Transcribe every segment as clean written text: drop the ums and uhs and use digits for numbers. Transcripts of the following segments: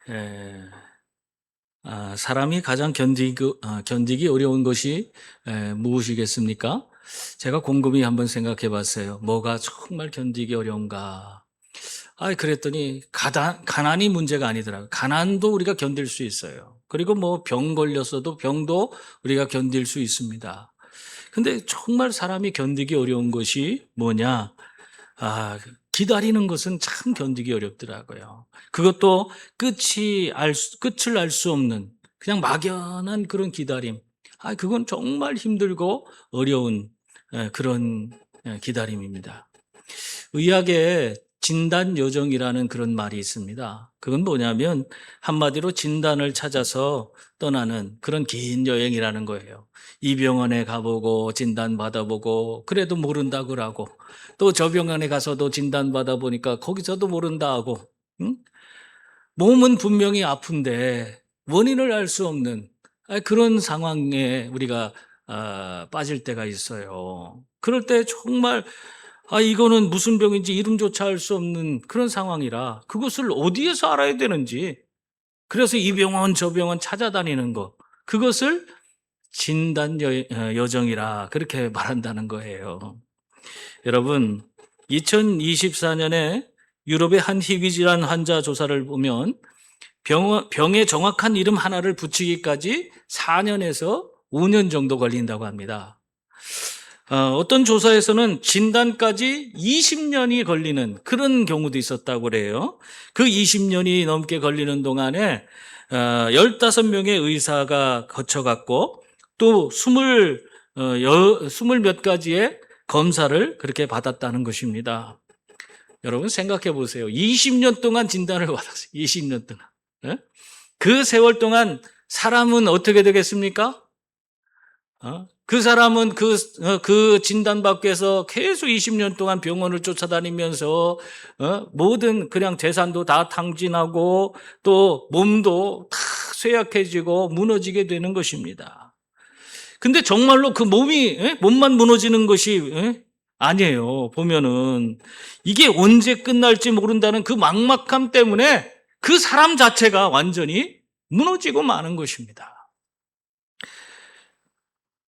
에, 사람이 가장 견디기 어려운 것이 무엇이겠습니까? 제가 곰곰이 한번 생각해 봤어요. 뭐가 정말 견디기 어려운가? 그랬더니 가난이 문제가 아니더라고요. 가난도 우리가 견딜 수 있어요. 그리고 뭐 병 걸렸어도 병도 우리가 견딜 수 있습니다. 근데 정말 사람이 견디기 어려운 것이 뭐냐? 기다리는 것은 참 견디기 어렵더라고요. 그것도 끝을 알 수 없는 그냥 막연한 그런 기다림. 그건 정말 힘들고 어려운 그런 기다림입니다. 의학에 진단 여정이라는 그런 말이 있습니다. 그건 뭐냐면 한마디로 진단을 찾아서 떠나는 그런 긴 여행이라는 거예요. 이 병원에 가보고 진단 받아보고 그래도 모른다 그러고 또 저 병원에 가서도 진단 받아보니까 거기서도 모른다 하고 응? 몸은 분명히 아픈데 원인을 알 수 없는 그런 상황에 우리가 빠질 때가 있어요. 그럴 때 정말 이거는 무슨 병인지 이름조차 알 수 없는 그런 상황이라 그것을 어디에서 알아야 되는지 그래서 이 병원 저 병원 찾아다니는 거 그것을 진단 여정이라 그렇게 말한다는 거예요. 여러분 2024년에 유럽의 한 희귀질환 환자 조사를 보면 병의 정확한 이름 하나를 붙이기까지 4년에서 5년 정도 걸린다고 합니다. 어떤 조사에서는 진단까지 20년이 걸리는 그런 경우도 있었다고 그래요. 그 20년이 넘게 걸리는 동안에 15명의 의사가 거쳐갔고 또 20 몇 가지의 검사를 그렇게 받았다는 것입니다. 여러분 생각해 보세요. 20년 동안 진단을 받았어요. 20년 동안. 예? 그 세월 동안 사람은 어떻게 되겠습니까? 그 사람은 그 진단받기 위해서 계속 20년 동안 병원을 쫓아다니면서, 모든 그냥 재산도 다 탕진하고 또 몸도 다 쇠약해지고 무너지게 되는 것입니다. 근데 정말로 그 몸만 무너지는 것이, 아니에요. 보면은. 이게 언제 끝날지 모른다는 그 막막함 때문에 그 사람 자체가 완전히 무너지고 마는 것입니다.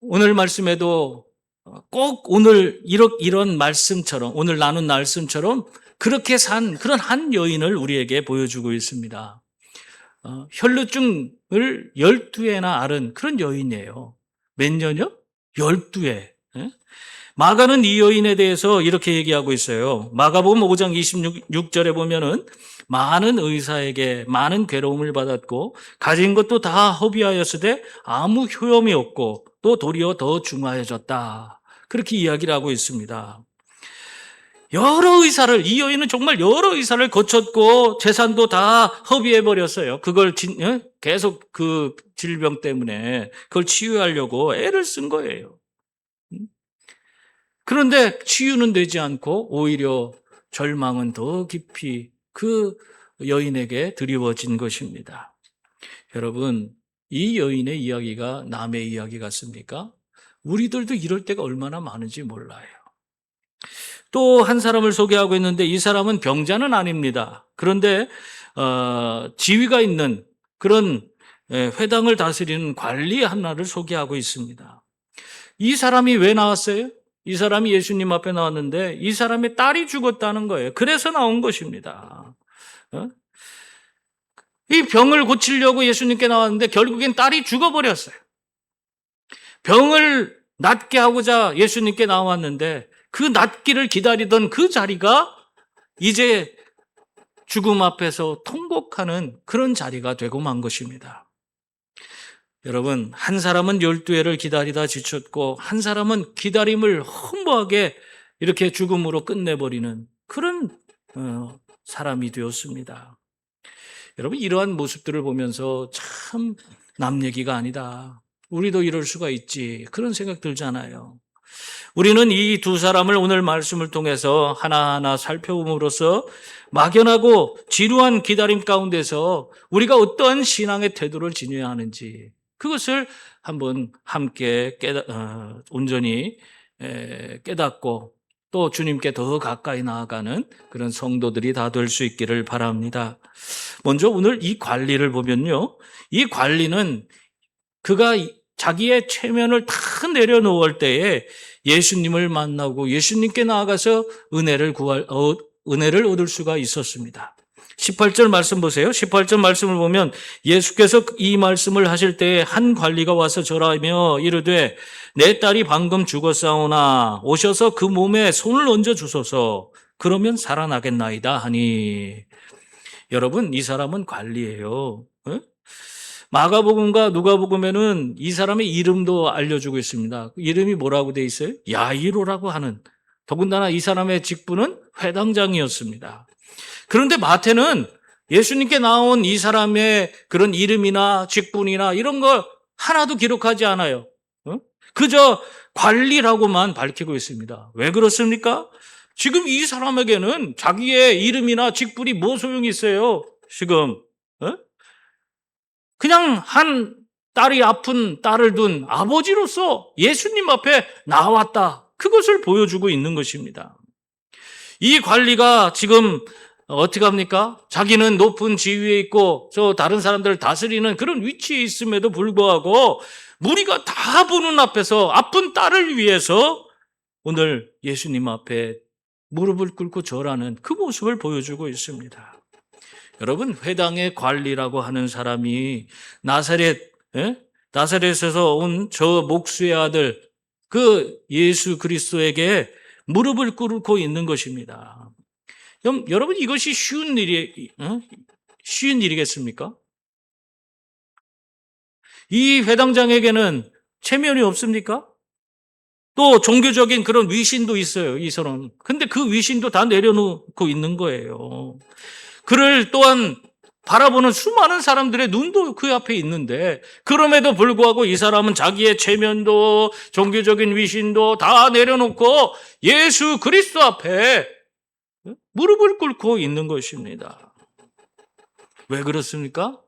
오늘 말씀에도 꼭 오늘 이런 말씀처럼 오늘 나눈 말씀처럼 그렇게 산 그런 한 여인을 우리에게 보여주고 있습니다. 혈루증을 12회나 앓은 그런 여인이에요. 몇 년이요? 12회. 마가는 이 여인에 대해서 이렇게 얘기하고 있어요. 마가복음 5장 26절에 보면은 많은 의사에게 많은 괴로움을 받았고 가진 것도 다 허비하였으되 아무 효험이 없고 또 도리어 더 중하여졌다. 그렇게 이야기를 하고 있습니다. 이 여인은 정말 여러 의사를 거쳤고 재산도 다 허비해 버렸어요. 계속 그 질병 때문에 그걸 치유하려고 애를 쓴 거예요. 그런데 치유는 되지 않고 오히려 절망은 더 깊이 그 여인에게 드리워진 것입니다. 여러분, 이 여인의 이야기가 남의 이야기 같습니까? 우리들도 이럴 때가 얼마나 많은지 몰라요. 또 한 사람을 소개하고 있는데 이 사람은 병자는 아닙니다. 그런데 지위가 있는 그런 회당을 다스리는 관리 하나를 소개하고 있습니다. 이 사람이 왜 나왔어요? 이 사람이 예수님 앞에 나왔는데 이 사람의 딸이 죽었다는 거예요. 그래서 나온 것입니다. 어? 이 병을 고치려고 예수님께 나왔는데 결국엔 딸이 죽어버렸어요. 병을 낫게 하고자 예수님께 나왔는데 그 낫기를 기다리던 그 자리가 이제 죽음 앞에서 통곡하는 그런 자리가 되고 만 것입니다. 여러분, 한 사람은 12회를 기다리다 지쳤고 한 사람은 기다림을 허무하게 이렇게 죽음으로 끝내버리는 그런 사람이 되었습니다. 여러분, 이러한 모습들을 보면서 참 남 얘기가 아니다. 우리도 이럴 수가 있지. 그런 생각 들잖아요. 우리는 이 두 사람을 오늘 말씀을 통해서 하나하나 살펴봄으로써 막연하고 지루한 기다림 가운데서 우리가 어떠한 신앙의 태도를 지녀야 하는지 그것을 한번 함께 온전히 깨닫고 또 주님께 더 가까이 나아가는 그런 성도들이 다 될 수 있기를 바랍니다. 먼저 오늘 이 관리를 보면요. 이 관리는 그가 자기의 체면을 다 내려놓을 때에 예수님을 만나고 예수님께 나아가서 은혜를 얻을 수가 있었습니다. 18절 말씀 보세요. 18절 말씀을 보면 예수께서 이 말씀을 하실 때에 한 관리가 와서 절하며 이르되 내 딸이 방금 죽었사오나 오셔서 그 몸에 손을 얹어 주소서. 그러면 살아나겠나이다 하니. 여러분, 이 사람은 관리예요. 마가복음과 누가복음에는 이 사람의 이름도 알려주고 있습니다. 그 이름이 뭐라고 돼 있어요? 야이로라고 하는. 더군다나 이 사람의 직분은 회당장이었습니다. 그런데 마태는 예수님께 나온 이 사람의 그런 이름이나 직분이나 이런 거 하나도 기록하지 않아요. 그저 관리라고만 밝히고 있습니다. 왜 그렇습니까? 지금 이 사람에게는 자기의 이름이나 직분이 뭐 소용이 있어요? 지금 그냥 한 딸이 아픈 딸을 둔 아버지로서 예수님 앞에 나왔다. 그것을 보여주고 있는 것입니다. 이 관리가 지금 어떻게 합니까? 자기는 높은 지위에 있고 저 다른 사람들을 다스리는 그런 위치에 있음에도 불구하고 무리가 다 보는 앞에서 아픈 딸을 위해서 오늘 예수님 앞에 무릎을 꿇고 절하는 그 모습을 보여주고 있습니다. 여러분, 회당의 관리라고 하는 사람이 나사렛에서 온 저 목수의 아들 그 예수 그리스도에게 무릎을 꿇고 있는 것입니다. 그럼 여러분, 이것이 쉬운 일이겠습니까? 이 회당장에게는 체면이 없습니까? 또 종교적인 그런 위신도 있어요, 이 사람. 근데 그 위신도 다 내려놓고 있는 거예요. 그를 또한 바라보는 수많은 사람들의 눈도 그 앞에 있는데 그럼에도 불구하고 이 사람은 자기의 체면도 종교적인 위신도 다 내려놓고 예수 그리스도 앞에 무릎을 꿇고 있는 것입니다. 왜 그렇습니까?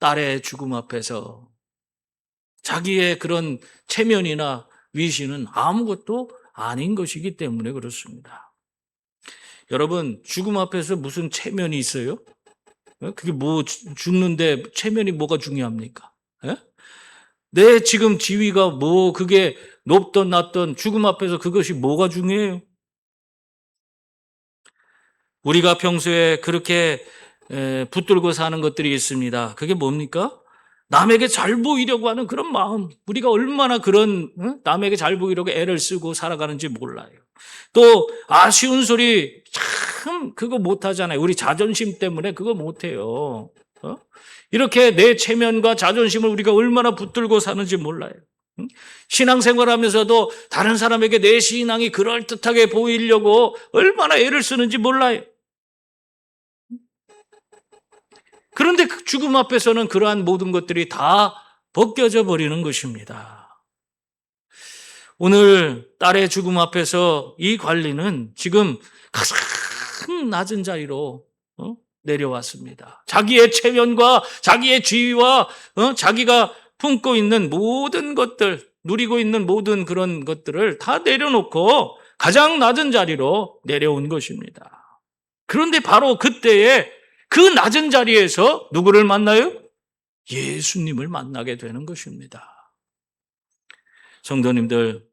딸의 죽음 앞에서 자기의 그런 체면이나 위신은 아무것도 아닌 것이기 때문에 그렇습니다. 여러분, 죽음 앞에서 무슨 체면이 있어요? 그게 뭐 죽는데 체면이 뭐가 중요합니까? 내 지금 지위가 뭐 그게 높던 낮던 죽음 앞에서 그것이 뭐가 중요해요? 우리가 평소에 그렇게 붙들고 사는 것들이 있습니다. 그게 뭡니까? 남에게 잘 보이려고 하는 그런 마음. 우리가 얼마나 그런 남에게 잘 보이려고 애를 쓰고 살아가는지 몰라요. 또 아쉬운 소리 참 그거 못하잖아요. 우리 자존심 때문에 그거 못해요. 이렇게 내 체면과 자존심을 우리가 얼마나 붙들고 사는지 몰라요. 신앙생활하면서도 다른 사람에게 내 신앙이 그럴듯하게 보이려고 얼마나 애를 쓰는지 몰라요. 그런데 그 죽음 앞에서는 그러한 모든 것들이 다 벗겨져 버리는 것입니다. 오늘 딸의 죽음 앞에서 이 관리는 지금 가장 낮은 자리로 내려왔습니다. 자기의 체면과 자기의 지위와 자기가 품고 있는 모든 것들, 누리고 있는 모든 그런 것들을 다 내려놓고 가장 낮은 자리로 내려온 것입니다. 그런데 바로 그때에 그 낮은 자리에서 누구를 만나요? 예수님을 만나게 되는 것입니다. 성도님들,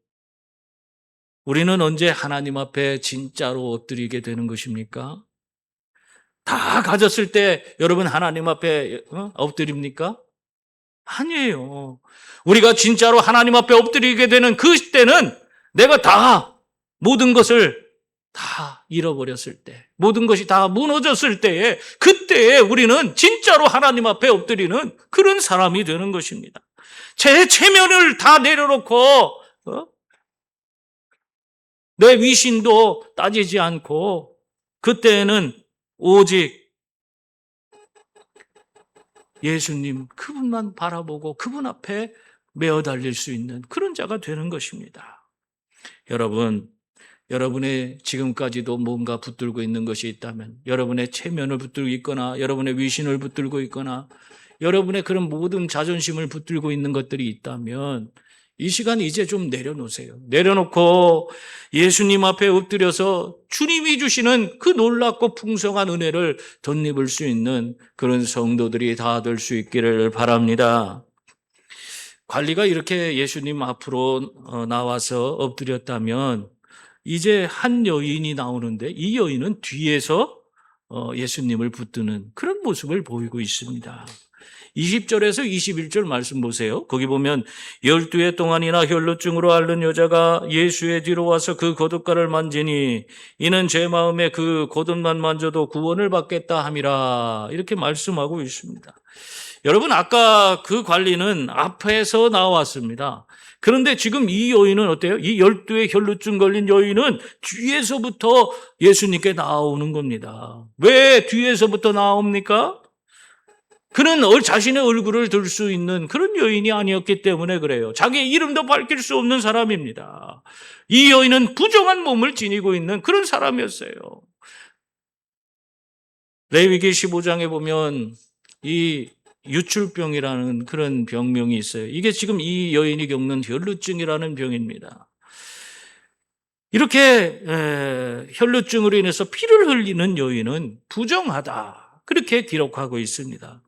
우리는 언제 하나님 앞에 진짜로 엎드리게 되는 것입니까? 다 가졌을 때 여러분 하나님 앞에 엎드립니까? 아니에요. 우리가 진짜로 하나님 앞에 엎드리게 되는 그 때는 내가 다 모든 것을 다 잃어버렸을 때, 모든 것이 다 무너졌을 때에 그때에 우리는 진짜로 하나님 앞에 엎드리는 그런 사람이 되는 것입니다. 제 체면을 다 내려놓고 내 위신도 따지지 않고 그때에는 오직 예수님 그분만 바라보고 그분 앞에 메어 달릴 수 있는 그런 자가 되는 것입니다. 여러분, 여러분의 지금까지도 뭔가 붙들고 있는 것이 있다면, 여러분의 체면을 붙들고 있거나 여러분의 위신을 붙들고 있거나 여러분의 그런 모든 자존심을 붙들고 있는 것들이 있다면 이 시간 이제 좀 내려놓으세요. 내려놓고 예수님 앞에 엎드려서 주님이 주시는 그 놀랍고 풍성한 은혜를 덧입을 수 있는 그런 성도들이 다 될 수 있기를 바랍니다. 관리가 이렇게 예수님 앞으로 나와서 엎드렸다면 이제 한 여인이 나오는데 이 여인은 뒤에서 예수님을 붙드는 그런 모습을 보이고 있습니다. 20절에서 21절 말씀 보세요. 거기 보면 12해 동안이나 혈루증으로 앓는 여자가 예수의 뒤로 와서 그 겉옷가를 만지니 이는 제 마음에 그 겉옷만 만져도 구원을 받겠다 함이라, 이렇게 말씀하고 있습니다. 여러분, 아까 그 관리는 앞에서 나왔습니다. 그런데 지금 이 여인은 어때요? 이 12의 혈루증 걸린 여인은 뒤에서부터 예수님께 나오는 겁니다. 왜 뒤에서부터 나옵니까? 그는 자신의 얼굴을 들 수 있는 그런 여인이 아니었기 때문에 그래요. 자기의 이름도 밝힐 수 없는 사람입니다. 이 여인은 부정한 몸을 지니고 있는 그런 사람이었어요. 레위기 15장에 보면 이 유출병이라는 그런 병명이 있어요. 이게 지금 이 여인이 겪는 혈루증이라는 병입니다. 이렇게 혈루증으로 인해서 피를 흘리는 여인은 부정하다, 그렇게 기록하고 있습니다.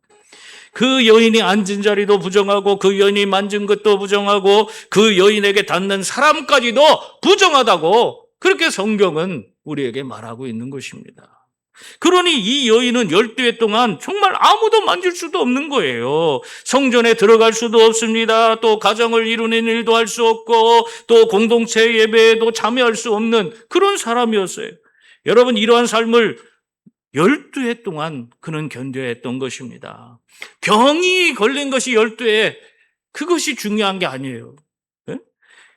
그 여인이 앉은 자리도 부정하고 그 여인이 만진 것도 부정하고 그 여인에게 닿는 사람까지도 부정하다고 그렇게 성경은 우리에게 말하고 있는 것입니다. 그러니 이 여인은 12해 동안 정말 아무도 만질 수도 없는 거예요. 성전에 들어갈 수도 없습니다. 또 가정을 이루는 일도 할 수 없고 또 공동체 예배에도 참여할 수 없는 그런 사람이었어요. 여러분, 이러한 삶을 12해 동안 그는 견뎌야 했던 것입니다. 병이 걸린 것이 12해, 그것이 중요한 게 아니에요.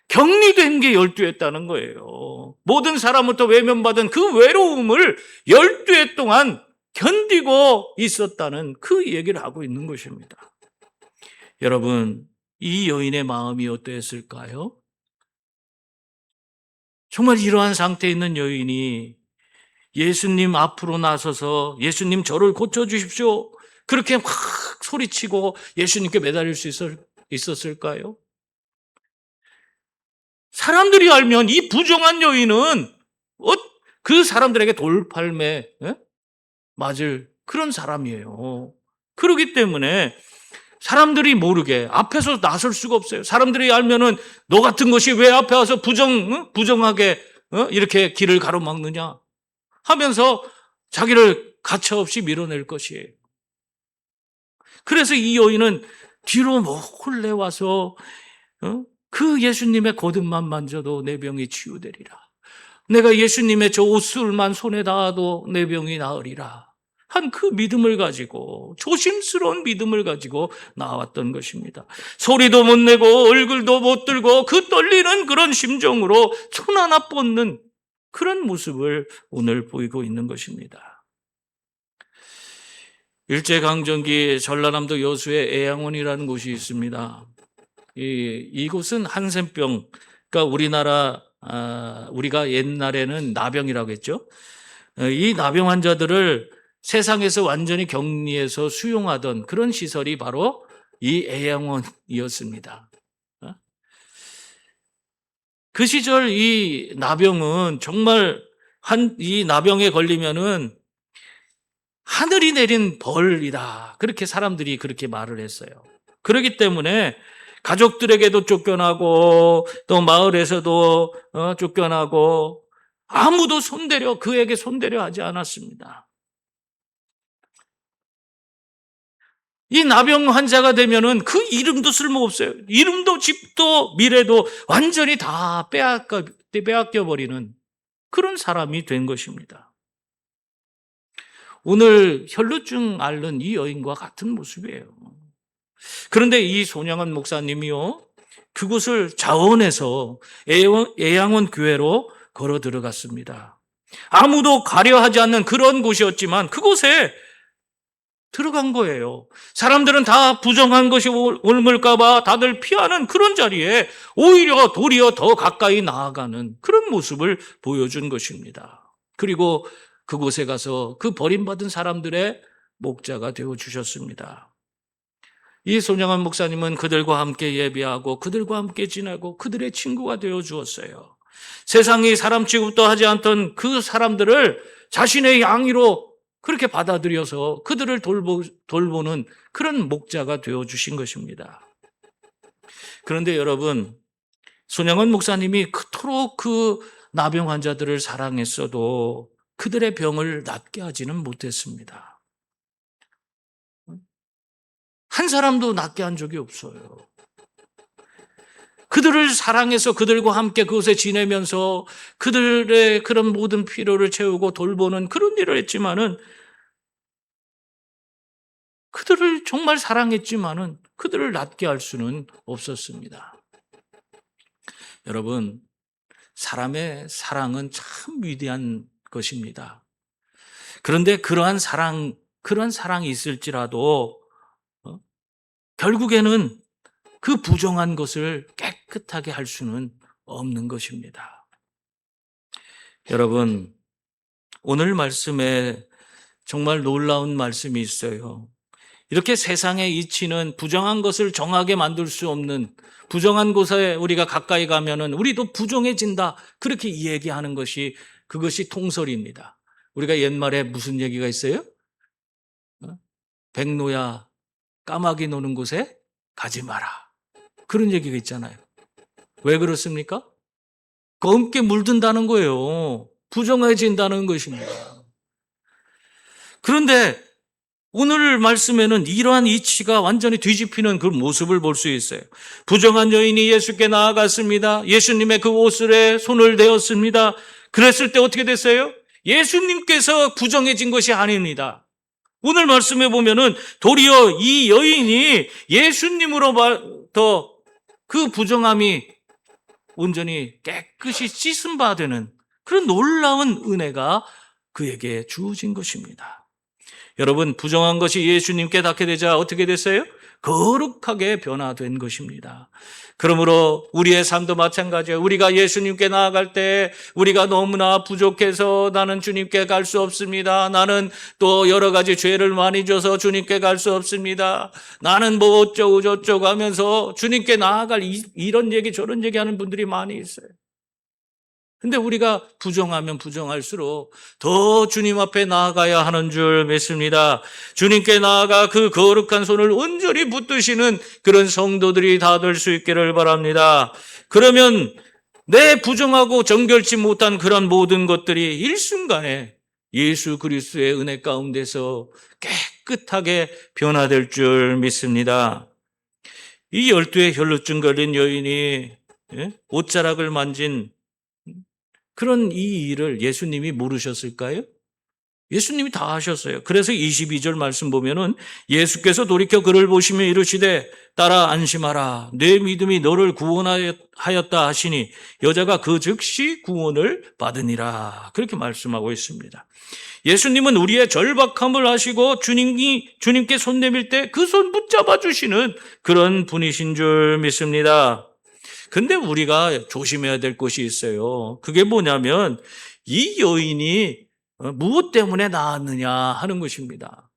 격리된 게 12회였다는 거예요. 모든 사람부터 외면받은 그 외로움을 12회 동안 견디고 있었다는 그 얘기를 하고 있는 것입니다. 여러분, 이 여인의 마음이 어떠했을까요? 정말 이러한 상태에 있는 여인이 예수님 앞으로 나서서 예수님 저를 고쳐주십시오, 그렇게 막 소리치고 예수님께 매달릴 수 있었을까요? 사람들이 알면 이 부정한 여인은 그 사람들에게 돌팔매 맞을 그런 사람이에요. 그렇기 때문에 사람들이 모르게 앞에서 나설 수가 없어요. 사람들이 알면은 너 같은 것이 왜 앞에 와서 부정하게 이렇게 길을 가로막느냐 하면서 자기를 가차없이 밀어낼 것이에요. 그래서 이 여인은 뒤로 몰래 와서 그 예수님의 겉옷만 만져도 내 병이 치유되리라. 내가 예수님의 저 옷술만 손에 닿아도 내 병이 나으리라 한 그 믿음을 가지고, 조심스러운 믿음을 가지고 나왔던 것입니다. 소리도 못 내고 얼굴도 못 들고 그 떨리는 그런 심정으로 손 하나 뻗는 그런 모습을 오늘 보이고 있는 것입니다. 일제강점기 전라남도 여수에 애양원이라는 곳이 있습니다. 이곳은 한센병, 그러니까 우리가 옛날에는 나병이라고 했죠. 이 나병 환자들을 세상에서 완전히 격리해서 수용하던 그런 시설이 바로 이 애양원이었습니다. 그 시절 이 나병은 정말 이 나병에 걸리면은 하늘이 내린 벌이다, 그렇게 사람들이 그렇게 말을 했어요. 그렇기 때문에 가족들에게도 쫓겨나고 또 마을에서도 쫓겨나고 아무도 그에게 손대려 하지 않았습니다. 이 나병 환자가 되면은 그 이름도 쓸모없어요. 이름도 집도 미래도 완전히 다 빼앗겨 버리는 그런 사람이 된 것입니다. 오늘 혈루증 앓는 이 여인과 같은 모습이에요. 그런데 이 손양원 목사님이요, 그곳을 자원해서 애양원 교회로 걸어 들어갔습니다. 아무도 가려 하지 않는 그런 곳이었지만 그곳에 들어간 거예요. 사람들은 다 부정한 것이 옮을까봐 다들 피하는 그런 자리에 오히려 도리어 더 가까이 나아가는 그런 모습을 보여준 것입니다. 그리고 그곳에 가서 그 버림받은 사람들의 목자가 되어주셨습니다. 이 손양원 목사님은 그들과 함께 예배하고 그들과 함께 지내고 그들의 친구가 되어 주었어요. 세상이 사람 취급도 하지 않던 그 사람들을 자신의 양이로 그렇게 받아들여서 그들을 돌보는 그런 목자가 되어 주신 것입니다. 그런데 여러분, 손양원 목사님이 그토록 그 나병 환자들을 사랑했어도 그들의 병을 낫게 하지는 못했습니다. 한 사람도 낫게 한 적이 없어요. 그들을 사랑해서 그들과 함께 그곳에 지내면서 그들의 그런 모든 필요를 채우고 돌보는 그런 일을 했지만은, 그들을 정말 사랑했지만은 그들을 낫게 할 수는 없었습니다. 여러분, 사람의 사랑은 참 위대한 것입니다. 그런데 그러한 사랑이 있을지라도 결국에는 그 부정한 것을 깨끗하게 할 수는 없는 것입니다. 여러분, 오늘 말씀에 정말 놀라운 말씀이 있어요. 이렇게 세상에 이치는 부정한 것을 정하게 만들 수 없는, 부정한 곳에 우리가 가까이 가면은 우리도 부정해진다, 그렇게 얘기하는 것이, 그것이 통설입니다. 우리가 옛말에 무슨 얘기가 있어요? 백로야, 까마귀 노는 곳에 가지 마라, 그런 얘기가 있잖아요. 왜 그렇습니까? 검게 물든다는 거예요. 부정해진다는 것입니다. 그런데 오늘 말씀에는 이러한 이치가 완전히 뒤집히는 그 모습을 볼 수 있어요. 부정한 여인이 예수께 나아갔습니다. 예수님의 그 옷에 손을 대었습니다. 그랬을 때 어떻게 됐어요? 예수님께서 부정해진 것이 아닙니다. 오늘 말씀에 보면은 도리어 이 여인이 예수님으로부터 그 부정함이 온전히 깨끗이 씻은 바 되는 그런 놀라운 은혜가 그에게 주어진 것입니다. 여러분, 부정한 것이 예수님께 닿게 되자 어떻게 됐어요? 거룩하게 변화된 것입니다. 그러므로 우리의 삶도 마찬가지예요. 우리가 예수님께 나아갈 때 우리가 너무나 부족해서 나는 주님께 갈 수 없습니다. 나는 또 여러 가지 죄를 많이 져서 주님께 갈 수 없습니다. 나는 뭐 어쩌고 저쩌고 하면서 주님께 나아갈 이런 얘기 저런 얘기 하는 분들이 많이 있어요. 근데 우리가 부정하면 부정할수록 더 주님 앞에 나아가야 하는 줄 믿습니다. 주님께 나아가 그 거룩한 손을 온전히 붙드시는 그런 성도들이 다 될 수 있기를 바랍니다. 그러면 내 부정하고 정결치 못한 그런 모든 것들이 일순간에 예수 그리스도의 은혜 가운데서 깨끗하게 변화될 줄 믿습니다. 이 12의 혈루증 걸린 여인이 옷자락을 만진 그런 이 일을 예수님이 모르셨을까요? 예수님이 다 하셨어요. 그래서 22절 말씀 보면은 예수께서 돌이켜 그를 보시며 이르시되 따라 안심하라, 내 믿음이 너를 구원하였다 하시니 여자가 그 즉시 구원을 받으니라, 그렇게 말씀하고 있습니다. 예수님은 우리의 절박함을 아시고 주님께 손 내밀 때 그 손 붙잡아 주시는 그런 분이신 줄 믿습니다. 근데 우리가 조심해야 될 것이 있어요. 그게 뭐냐면 이 여인이 무엇 때문에 나았느냐 하는 것입니다.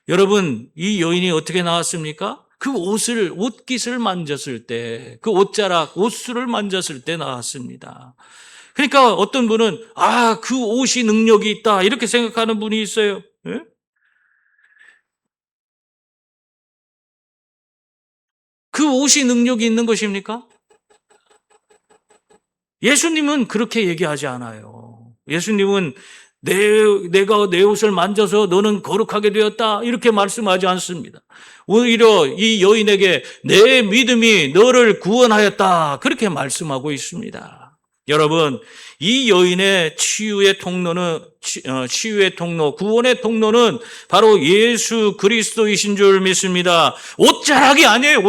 여러분, 이 여인이 어떻게 나왔습니까? 그 옷깃을 만졌을 때, 그 옷술을 만졌을 때 나왔습니다. 그러니까 어떤 분은 그 옷이 능력이 있다, 이렇게 생각하는 분이 있어요. 그 옷이 능력이 있는 것입니까? 예수님은 그렇게 얘기하지 않아요. 예수님은 내가 내 옷을 만져서 너는 거룩하게 되었다, 이렇게 말씀하지 않습니다. 오히려 이 여인에게 내 믿음이 너를 구원하였다, 그렇게 말씀하고 있습니다. 여러분, 이 여인의 치유의 통로, 구원의 통로는 바로 예수 그리스도이신 줄 믿습니다. 옷자락이 아니에요.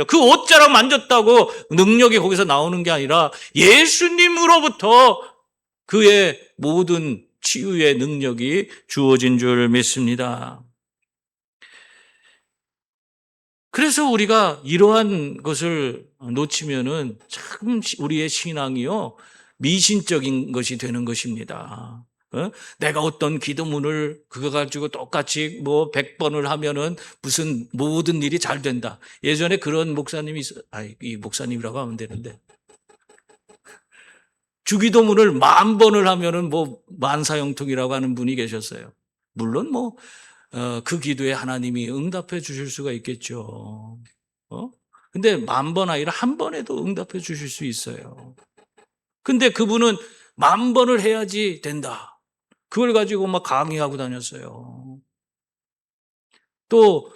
그 옷자락 만졌다고 능력이 거기서 나오는 게 아니라 예수님으로부터 그의 모든 치유의 능력이 주어진 줄 믿습니다. 그래서 우리가 이러한 것을 놓치면은 참 우리의 신앙이요, 미신적인 것이 되는 것입니다. 내가 어떤 기도문을 그거 가지고 똑같이 뭐 100번을 하면은 무슨 모든 일이 잘 된다. 예전에 그런 목사님이 이 목사님이라고 하면 되는데 주기도문을 10,000번을 하면은 뭐 만사형통이라고 하는 분이 계셨어요. 물론 뭐 그 기도에 하나님이 응답해 주실 수가 있겠죠. 근데 10,000번 아니라 한 번에도 응답해 주실 수 있어요. 근데 그분은 10,000번을 해야지 된다. 그걸 가지고 막 강의하고 다녔어요. 또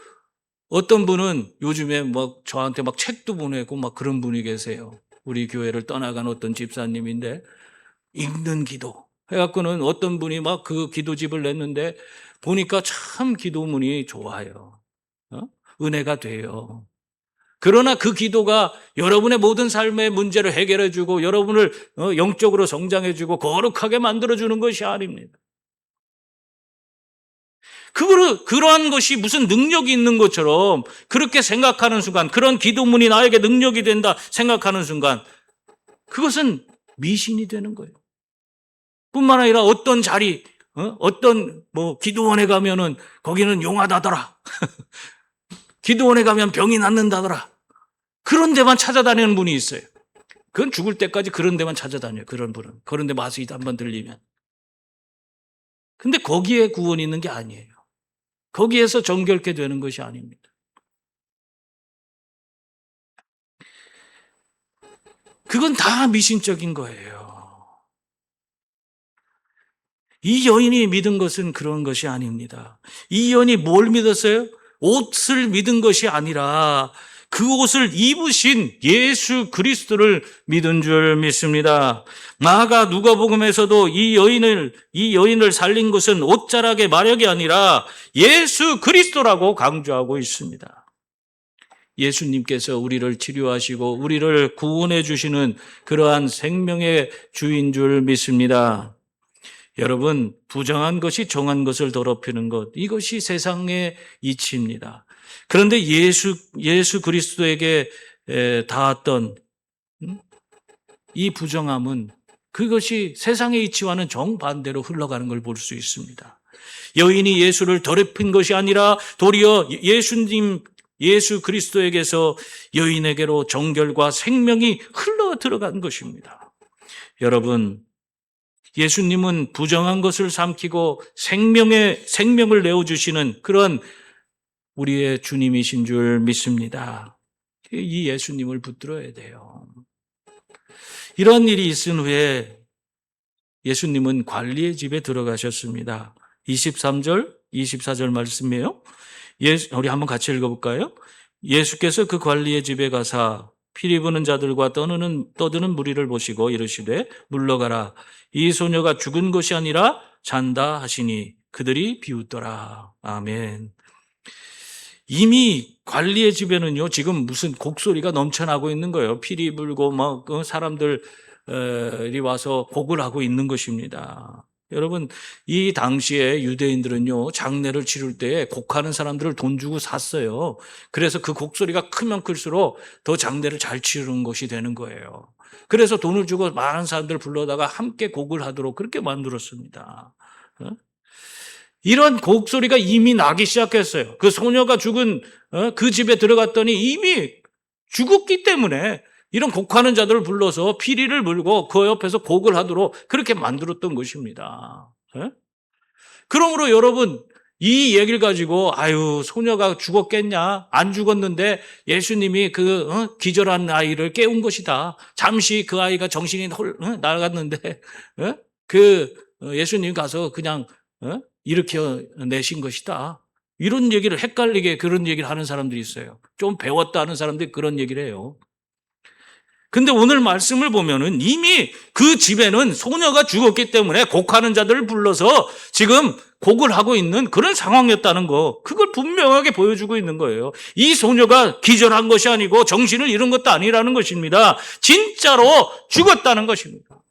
어떤 분은 요즘에 막 저한테 막 책도 보내고 막 그런 분이 계세요. 우리 교회를 떠나간 어떤 집사님인데 읽는 기도 해갖고는 어떤 분이 막 그 기도집을 냈는데 보니까 참 기도문이 좋아요. 은혜가 돼요. 그러나 그 기도가 여러분의 모든 삶의 문제를 해결해주고 여러분을 영적으로 성장해주고 거룩하게 만들어주는 것이 아닙니다. 그러한 것이 무슨 능력이 있는 것처럼 그렇게 생각하는 순간, 그런 기도문이 나에게 능력이 된다 생각하는 순간, 그것은 미신이 되는 거예요. 뿐만 아니라 어떤 자리, 어떤 뭐 기도원에 가면은 거기는 용하다더라. 기도원에 가면 병이 낫는다더라. 그런 데만 찾아다니는 분이 있어요. 그건 죽을 때까지 그런 데만 찾아다녀요. 그런 분은. 그런 데 마술이 한번 들리면. 근데 거기에 구원이 있는 게 아니에요. 거기에서 정결케 되는 것이 아닙니다. 그건 다 미신적인 거예요. 이 여인이 믿은 것은 그런 것이 아닙니다. 이 여인이 뭘 믿었어요? 옷을 믿은 것이 아니라 그 옷을 입으신 예수 그리스도를 믿은 줄 믿습니다. 마가 누가복음에서도 이 여인을 살린 것은 옷자락의 마력이 아니라 예수 그리스도라고 강조하고 있습니다. 예수님께서 우리를 치료하시고 우리를 구원해 주시는 그러한 생명의 주인 줄 믿습니다. 여러분, 부정한 것이 정한 것을 더럽히는 것, 이것이 세상의 이치입니다. 그런데 예수 그리스도에게 닿았던 이 부정함은 그것이 세상의 이치와는 정반대로 흘러가는 걸 볼 수 있습니다. 여인이 예수를 더럽힌 것이 아니라 도리어 예수 그리스도에게서 여인에게로 정결과 생명이 흘러 들어간 것입니다. 여러분, 예수님은 부정한 것을 삼키고 생명을 내어주시는 그런 우리의 주님이신 줄 믿습니다. 이 예수님을 붙들어야 돼요. 이런 일이 있은 후에 예수님은 관리의 집에 들어가셨습니다. 23절, 24절 말씀이에요. 우리 한번 같이 읽어볼까요? 예수께서 그 관리의 집에 가사 피리 부는 자들과 떠드는 무리를 보시고 이르시되 물러가라. 이 소녀가 죽은 것이 아니라 잔다 하시니 그들이 비웃더라. 아멘. 이미 관리의 집에는요, 지금 무슨 곡소리가 넘쳐나고 있는 거예요. 피리 불고 막 사람들이 와서 곡을 하고 있는 것입니다. 여러분, 이 당시에 유대인들은요, 장례를 치를 때 곡하는 사람들을 돈 주고 샀어요. 그래서 그 곡소리가 크면 클수록 더 장례를 잘 치르는 것이 되는 거예요. 그래서 돈을 주고 많은 사람들을 불러다가 함께 곡을 하도록 그렇게 만들었습니다. 이런 곡소리가 이미 나기 시작했어요. 그 소녀가 죽은 그 집에 들어갔더니 이미 죽었기 때문에 이런 곡하는 자들을 불러서 피리를 물고 그 옆에서 곡을 하도록 그렇게 만들었던 것입니다. 그러므로 여러분, 이 얘기를 가지고 소녀가 죽었겠냐? 안 죽었는데 예수님이 기절한 아이를 깨운 것이다. 잠시 그 아이가 정신이 나갔는데 예수님 가서 그냥 일으켜내신 것이다. 이런 얘기를 헷갈리게 그런 얘기를 하는 사람들이 있어요. 좀 배웠다 하는 사람들이 그런 얘기를 해요. 근데 오늘 말씀을 보면은 이미 그 집에는 소녀가 죽었기 때문에 곡하는 자들을 불러서 지금 곡을 하고 있는 그런 상황이었다는 거, 그걸 분명하게 보여주고 있는 거예요. 이 소녀가 기절한 것이 아니고 정신을 잃은 것도 아니라는 것입니다. 진짜로 죽었다는 것입니다.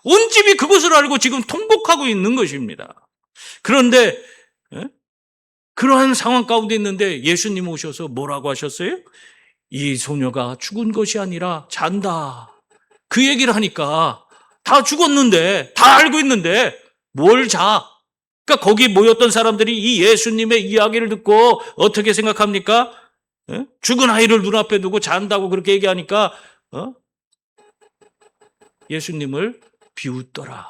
온 집이 그것을 알고 지금 통곡하고 있는 것입니다. 그런데 그러한 상황 가운데 있는데 예수님 오셔서 뭐라고 하셨어요? 이 소녀가 죽은 것이 아니라 잔다. 그 얘기를 하니까 다 죽었는데, 다 알고 있는데 뭘 자? 그러니까 거기 모였던 사람들이 이 예수님의 이야기를 듣고 어떻게 생각합니까? 죽은 아이를 눈앞에 두고 잔다고 그렇게 얘기하니까 예수님을 비웃더라.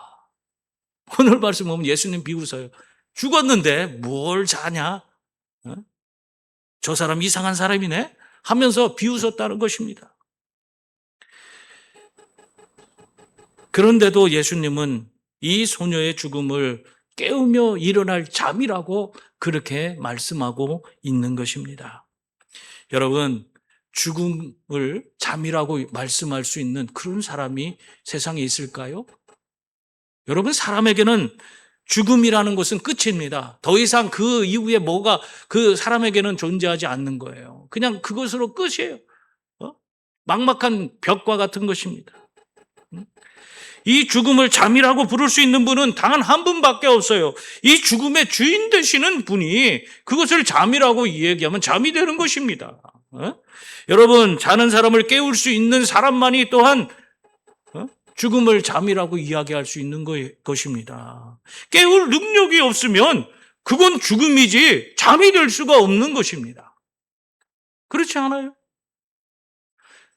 오늘 말씀 보면 예수님 비웃어요. 죽었는데 뭘 자냐? 저 사람 이상한 사람이네? 하면서 비웃었다는 것입니다. 그런데도 예수님은 이 소녀의 죽음을 깨우며 일어날 잠이라고 그렇게 말씀하고 있는 것입니다. 여러분, 죽음을 잠이라고 말씀할 수 있는 그런 사람이 세상에 있을까요? 여러분, 사람에게는 죽음이라는 것은 끝입니다. 더 이상 그 이후에 뭐가 그 사람에게는 존재하지 않는 거예요. 그냥 그것으로 끝이에요. 막막한 벽과 같은 것입니다. 이 죽음을 잠이라고 부를 수 있는 분은 단 한 분밖에 없어요. 이 죽음의 주인 되시는 분이 그것을 잠이라고 얘기하면 잠이 되는 것입니다. 여러분, 자는 사람을 깨울 수 있는 사람만이 또한 죽음을 잠이라고 이야기할 수 있는 것입니다. 깨울 능력이 없으면 그건 죽음이지 잠이 될 수가 없는 것입니다. 그렇지 않아요?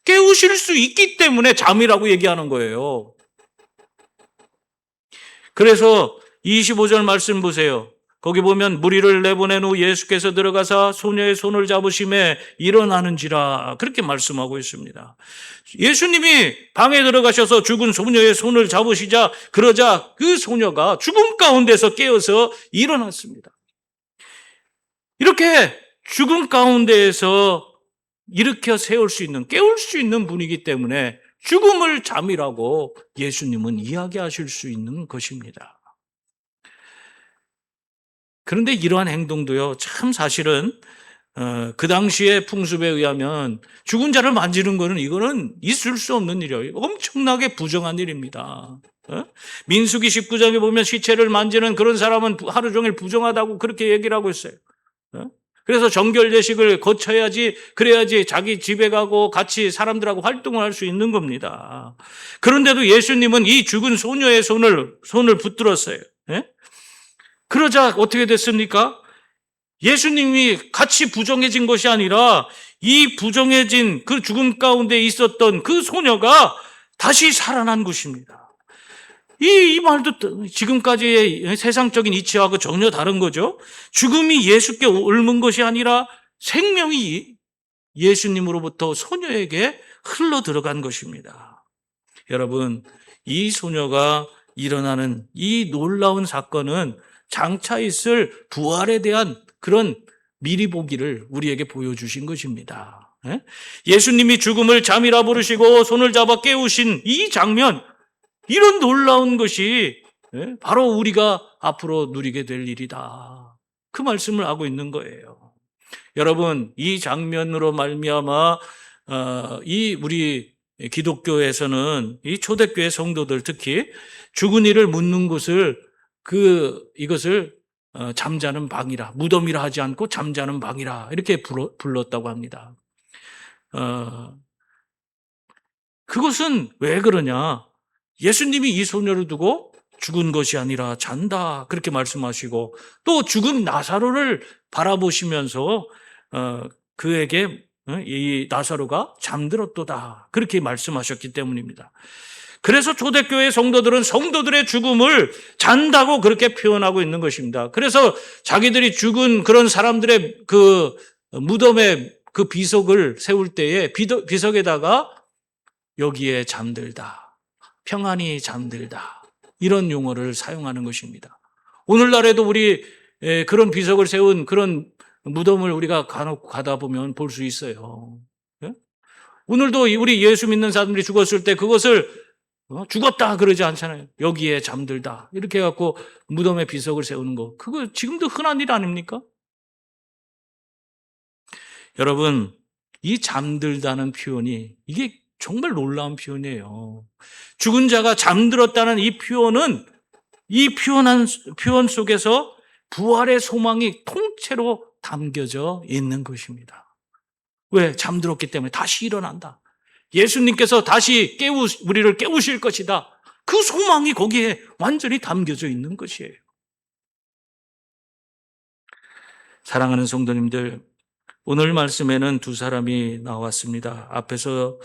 깨우실 수 있기 때문에 잠이라고 얘기하는 거예요. 그래서 25절 말씀 보세요. 거기 보면 무리를 내보낸 후 예수께서 들어가사 소녀의 손을 잡으심에 일어나는지라 그렇게 말씀하고 있습니다. 예수님이 방에 들어가셔서 죽은 소녀의 손을 잡으시자 그러자 그 소녀가 죽음 가운데서 깨어서 일어났습니다. 이렇게 죽음 가운데에서 일으켜 세울 수 있는, 깨울 수 있는 분이기 때문에 죽음을 잠이라고 예수님은 이야기하실 수 있는 것입니다. 그런데 이러한 행동도요, 참 사실은 그 당시의 풍습에 의하면 죽은 자를 만지는 거는 이거는 있을 수 없는 일이에요. 엄청나게 부정한 일입니다. 민수기 19장에 보면 시체를 만지는 그런 사람은 하루 종일 부정하다고 그렇게 얘기를 하고 있어요. 그래서 정결 예식을 거쳐야지, 그래야지 자기 집에 가고 같이 사람들하고 활동을 할 수 있는 겁니다. 그런데도 예수님은 이 죽은 소녀의 손을 붙들었어요. 그러자 어떻게 됐습니까? 예수님이 같이 부정해진 것이 아니라 이 부정해진 그 죽음 가운데 있었던 그 소녀가 다시 살아난 것입니다. 이 말도 지금까지의 세상적인 이치하고 전혀 다른 거죠. 죽음이 예수께 옮은 것이 아니라 생명이 예수님으로부터 소녀에게 흘러 들어간 것입니다. 여러분, 이 소녀가 일어나는 이 놀라운 사건은 장차 있을 부활에 대한 그런 미리 보기를 우리에게 보여주신 것입니다. 예수님이 죽음을 잠이라 부르시고 손을 잡아 깨우신 이 장면, 이런 놀라운 것이 바로 우리가 앞으로 누리게 될 일이다. 그 말씀을 하고 있는 거예요. 여러분, 이 장면으로 말미암아 이 우리 기독교에서는 이 초대교회 성도들 특히 죽은 이를 묻는 곳을 이것을 잠자는 방이라, 무덤이라 하지 않고 잠자는 방이라 이렇게 불렀다고 합니다. 그것은 왜 그러냐? 예수님이 이 소녀를 두고 죽은 것이 아니라 잔다 그렇게 말씀하시고 또 죽은 나사로를 바라보시면서 그에게 이 나사로가 잠들었도다 그렇게 말씀하셨기 때문입니다. 그래서 초대교회 성도들은 성도들의 죽음을 잔다고 그렇게 표현하고 있는 것입니다. 그래서 자기들이 죽은 그런 사람들의 그 무덤에 그 비석을 세울 때에 비석에다가 여기에 잠들다, 평안히 잠들다 이런 용어를 사용하는 것입니다. 오늘날에도 우리 그런 비석을 세운 그런 무덤을 우리가 간혹 가다 보면 볼 수 있어요. 오늘도 우리 예수 믿는 사람들이 죽었을 때 그것을 죽었다 그러지 않잖아요. 여기에 잠들다 이렇게 해갖고 무덤에 비석을 세우는 거, 그거 지금도 흔한 일 아닙니까? 여러분, 이 잠들다는 표현이 이게 정말 놀라운 표현이에요. 죽은 자가 잠들었다는 이 표현은 이 표현 속에서 부활의 소망이 통째로 담겨져 있는 것입니다. 왜? 잠들었기 때문에 다시 일어난다. 예수님께서 다시 우리를 깨우실 것이다. 그 소망이 거기에 완전히 담겨져 있는 것이에요. 사랑하는 성도님들, 오늘 말씀에는 두 사람이 나왔습니다. 앞에서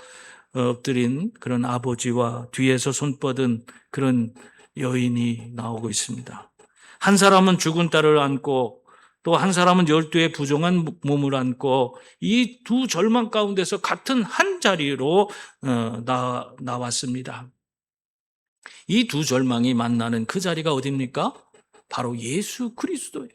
엎드린 그런 아버지와 뒤에서 손 뻗은 그런 여인이 나오고 있습니다. 한 사람은 죽은 딸을 안고 또 한 사람은 12의 부정한 몸을 안고 이 두 절망 가운데서 같은 한 자리로 나왔습니다. 이 두 절망이 만나는 그 자리가 어디입니까? 바로 예수 그리스도예요.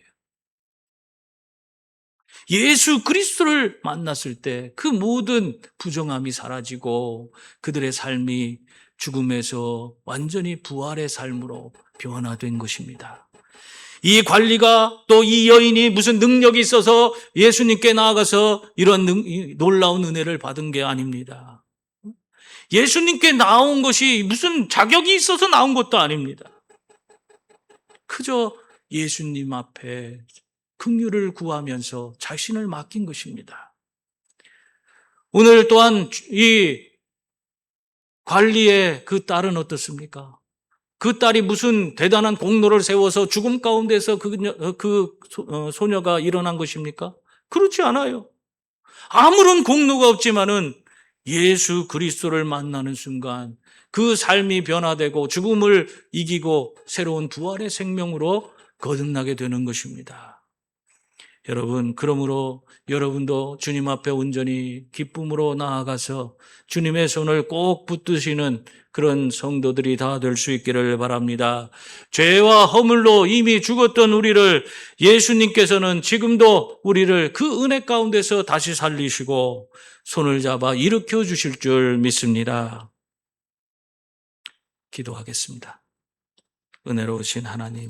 예수 그리스도를 만났을 때 그 모든 부정함이 사라지고 그들의 삶이 죽음에서 완전히 부활의 삶으로 변화된 것입니다. 이 관리가 또 이 여인이 무슨 능력이 있어서 예수님께 나아가서 이런 놀라운 은혜를 받은 게 아닙니다. 예수님께 나온 것이 무슨 자격이 있어서 나온 것도 아닙니다. 그저 예수님 앞에 긍휼을 구하면서 자신을 맡긴 것입니다. 오늘 또한 이 관리의 그 딸은 어떻습니까? 그 딸이 무슨 대단한 공로를 세워서 죽음 가운데서 소녀가 일어난 것입니까? 그렇지 않아요. 아무런 공로가 없지만은 예수 그리스도를 만나는 순간 그 삶이 변화되고 죽음을 이기고 새로운 부활의 생명으로 거듭나게 되는 것입니다. 여러분, 그러므로 여러분도 주님 앞에 온전히 기쁨으로 나아가서 주님의 손을 꼭 붙드시는 그런 성도들이 다 될 수 있기를 바랍니다. 죄와 허물로 이미 죽었던 우리를 예수님께서는 지금도 우리를 그 은혜 가운데서 다시 살리시고 손을 잡아 일으켜 주실 줄 믿습니다. 기도하겠습니다. 은혜로우신 하나님,